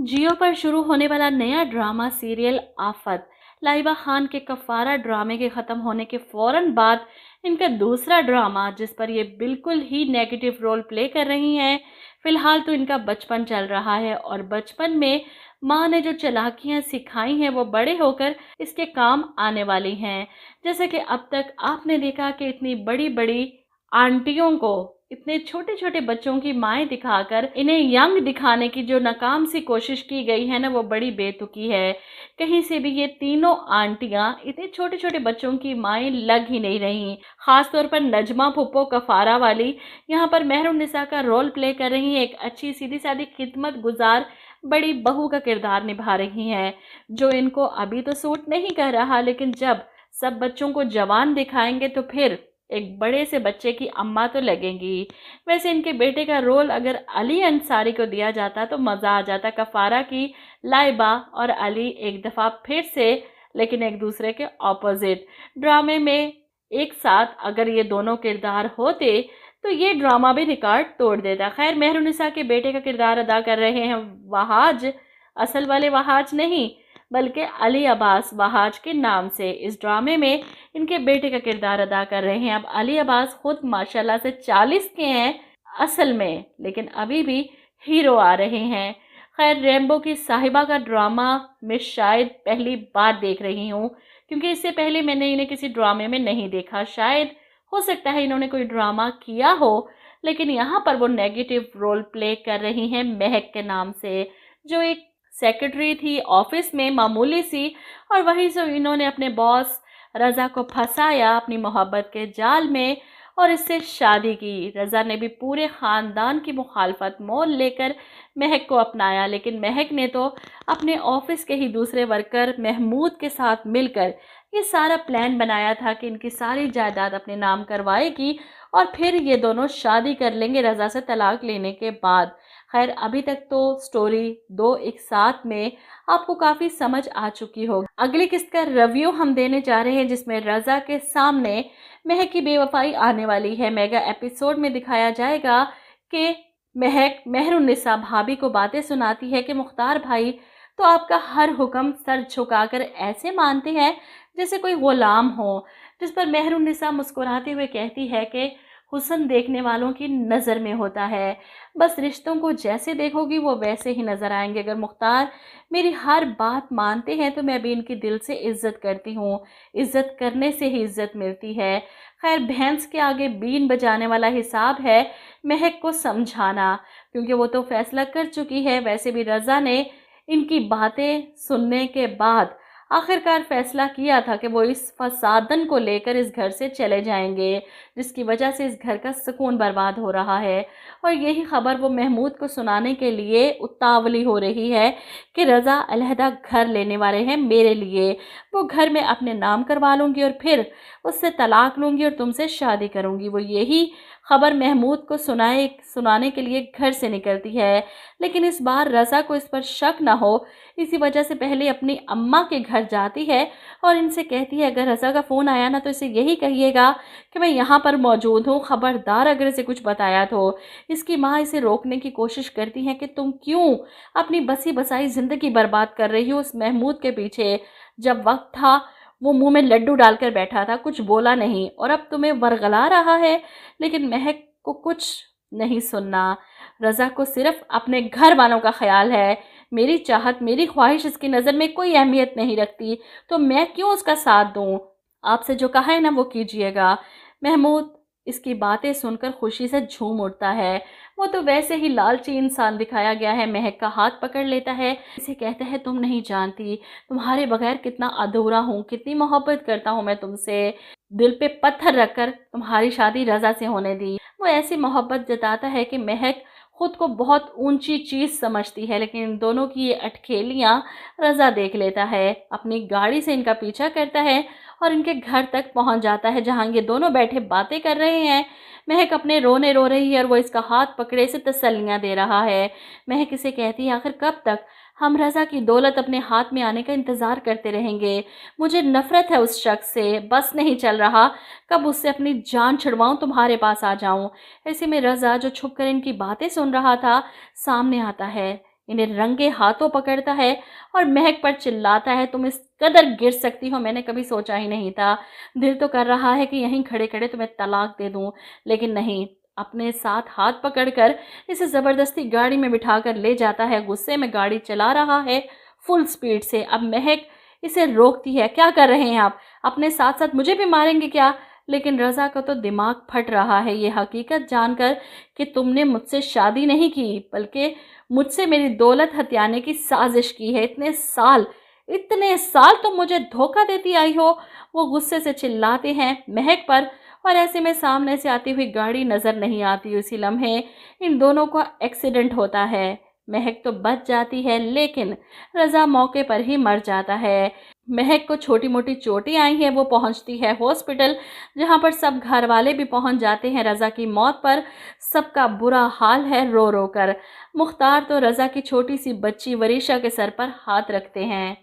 जियो पर शुरू होने वाला नया ड्रामा सीरियल आफत लाइबा खान के कफारा ड्रामे के ख़त्म होने के फौरन बाद इनका दूसरा ड्रामा जिस पर ये बिल्कुल ही नेगेटिव रोल प्ले कर रही हैं। फिलहाल तो इनका बचपन चल रहा है और बचपन में माँ ने जो चालाकियाँ सिखाई हैं वो बड़े होकर इसके काम आने वाली हैं। जैसे कि अब तक आपने देखा कि इतनी बड़ी बड़ी आंटियों को इतने छोटे छोटे बच्चों की माएँ दिखाकर इन्हें यंग दिखाने की जो नाकाम सी कोशिश की गई है ना, वो बड़ी बेतुकी है। कहीं से भी ये तीनों आंटियां इतने छोटे छोटे बच्चों की माएँ लग ही नहीं रही। खास तौर पर नजमा फुप्पो कफारा वाली यहाँ पर मेहरुन्निसा का रोल प्ले कर रही हैं। एक अच्छी सीधी सादी खिदमत गुजार बड़ी बहू का किरदार निभा रही हैं, जो इनको अभी तो सूट नहीं कर रहा, लेकिन जब सब बच्चों को जवान दिखाएंगे तो फिर एक बड़े से बच्चे की अम्मा तो लगेंगी। वैसे इनके बेटे का रोल अगर अली अंसारी को दिया जाता तो मज़ा आ जाता। कफारा की लाइबा और अली एक दफ़ा फिर से, लेकिन एक दूसरे के ऑपोजिट ड्रामे में एक साथ अगर ये दोनों किरदार होते तो ये ड्रामा भी रिकॉर्ड तोड़ देता। खैर, मेहरुन्निसा के बेटे का किरदार अदा कर रहे हैं वहाज, असल वाले वहाज नहीं बल्कि अली अब्बास वहाज के नाम से इस ड्रामे में इनके बेटे का किरदार अदा कर रहे हैं। अब अली अब्बास खुद माशाल्लाह से 40 के हैं असल में, लेकिन अभी भी हीरो आ रहे हैं। खैर, रेम्बो की साहिबा का ड्रामा मैं शायद पहली बार देख रही हूँ, क्योंकि इससे पहले मैंने इन्हें किसी ड्रामे में नहीं देखा। शायद हो सकता है इन्होंने कोई ड्रामा किया हो, लेकिन यहाँ पर वो नेगेटिव रोल प्ले कर रही हैं महक के नाम से, जो एक सेक्रेटरी थी ऑफिस में मामूली सी, और वहीं से इन्होंने अपने बॉस रज़ा को फंसाया अपनी मोहब्बत के जाल में और इससे शादी की। रज़ा ने भी पूरे ख़ानदान की मुखालफत मोल लेकर महक को अपनाया, लेकिन महक ने तो अपने ऑफिस के ही दूसरे वर्कर महमूद के साथ मिलकर ये सारा प्लान बनाया था कि इनकी सारी जायदाद अपने नाम करवाएगी और फिर ये दोनों शादी कर लेंगे रज़ा से तलाक लेने के बाद। खैर, अभी तक तो स्टोरी दो एक साथ में आपको काफ़ी समझ आ चुकी होगी। अगली किस्त का रिव्यू हम देने जा रहे हैं, जिसमें रज़ा के सामने महक की बेवफाई आने वाली है। मेगा एपिसोड में दिखाया जाएगा कि महक मेहरुन्निसा भाभी को बातें सुनाती है कि मुख्तार भाई तो आपका हर हुक्म सर झुकाकर ऐसे मानते हैं जैसे कोई गुलाम हो, जिस पर मेहरुन्निसा मुस्कुराते हुए कहती है कि हुस्न देखने वालों की नज़र में होता है, बस रिश्तों को जैसे देखोगी वो वैसे ही नज़र आएंगे। अगर मुख्तार मेरी हर बात मानते हैं तो मैं भी इनकी दिल से इज़्ज़त करती हूँ, इज़्ज़त करने से ही इज़्ज़त मिलती है। खैर, भैंस के आगे बीन बजाने वाला हिसाब है महक को समझाना, क्योंकि वो तो फैसला कर चुकी है। वैसे भी रज़ा ने इनकी बातें सुनने के बाद आखिरकार फैसला किया था कि वो इस फसादन को लेकर इस घर से चले जाएंगे, जिसकी वजह से इस घर का सुकून बर्बाद हो रहा है। और यही खबर वो महमूद को सुनाने के लिए उतावली हो रही है कि रज़ा अलहदा घर लेने वाले हैं मेरे लिए, वो घर में अपने नाम करवा लूँगी और फिर उससे तलाक लूँगी और तुमसे शादी करूँगी। वो यही खबर महमूद को सुनाने के लिए घर से निकलती है, लेकिन इस बार रज़ा को इस पर शक ना हो, इसी वजह से पहले अपनी अम्मा के घर जाती है और इनसे कहती है अगर रज़ा का फ़ोन आया ना तो इसे यही कहिएगा कि मैं यहाँ पर मौजूद हूँ, ख़बरदार अगर इसे कुछ बताया तो। इसकी माँ इसे रोकने की कोशिश करती है कि तुम क्यों अपनी बसी बसाई ज़िंदगी बर्बाद कर रही हो उस महमूद के पीछे। जब वक्त था वो मुंह में लड्डू डालकर बैठा था, कुछ बोला नहीं, और अब तुम्हें वरगला रहा है। लेकिन महक को कुछ नहीं सुनना, रज़ा को सिर्फ अपने घर वालों का ख्याल है। मेरी चाहत, मेरी ख्वाहिश इसकी नज़र में कोई अहमियत नहीं रखती, तो मैं क्यों उसका साथ दूँ। आपसे जो कहा है ना वो कीजिएगा। महमूद इसकी बातें सुनकर खुशी से झूम उठता है। वो तो वैसे ही लालची इंसान दिखाया गया है। महक का हाथ पकड़ लेता है, इसे कहता है तुम नहीं जानती तुम्हारे बगैर कितना अधूरा हूँ, कितनी मोहब्बत करता हूँ मैं तुमसे, दिल पे पत्थर रखकर तुम्हारी शादी रज़ा से होने दी। वो ऐसी मोहब्बत जताता है कि महक खुद को बहुत ऊंची चीज़ समझती है, लेकिन इन दोनों की ये अटखेलियाँ रज़ा देख लेता है। अपनी गाड़ी से इनका पीछा करता है और इनके घर तक पहुंच जाता है, जहां ये दोनों बैठे बातें कर रहे हैं। महक अपने रोने रो रही है और वो इसका हाथ पकड़े से तसल्लियाँ दे रहा है। महक इसे कहती है आखिर कब तक हम रज़ा की दौलत अपने हाथ में आने का इंतज़ार करते रहेंगे। मुझे नफ़रत है उस शख्स से, बस नहीं चल रहा कब उससे अपनी जान छुड़वाऊँ, तुम्हारे पास आ जाऊँ। ऐसे में रज़ा जो छुप कर इनकी बातें सुन रहा था सामने आता है। انہیں رنگے ہاتھوں پکڑتا ہے اور مہک پر چلاتا ہے، تم اس قدر گر سکتی ہو، میں نے کبھی سوچا ہی نہیں تھا۔ دل تو کر رہا ہے کہ یہیں کھڑے کھڑے تمہیں طلاق دے دوں، لیکن نہیں، اپنے ساتھ ہاتھ پکڑ کر اسے زبردستی گاڑی میں بٹھا کر لے جاتا ہے، غصے میں گاڑی چلا رہا ہے فل سپیڈ سے۔ اب مہک اسے روکتی ہے، کیا کر رہے ہیں آپ؟ اپنے ساتھ ساتھ مجھے بھی ماریں گے کیا؟ لیکن رضا کا تو دماغ پھٹ رہا ہے یہ حقیقت جان کر کہ تم نے مجھ سے شادی نہیں کی بلکہ مجھ سے میری دولت ہتھیانے کی سازش کی ہے۔ اتنے سال تم مجھے دھوکہ دیتی آئی ہو۔ وہ غصے سے چلاتے ہیں مہک پر، اور ایسے میں سامنے سے آتی ہوئی گاڑی نظر نہیں آتی۔ اسی لمحے ان دونوں کا ایکسیڈنٹ ہوتا ہے۔ مہک تو بچ جاتی ہے لیکن رضا موقع پر ہی مر جاتا ہے۔ مہک کو چھوٹی موٹی چوٹیں آئی ہیں، وہ پہنچتی ہے ہاسپٹل، جہاں پر سب گھر والے بھی پہنچ جاتے ہیں۔ رضا کی موت پر سب کا برا حال ہے رو رو کر۔ مختار تو رضا کی چھوٹی سی بچی وریشا کے سر پر ہاتھ رکھتے ہیں۔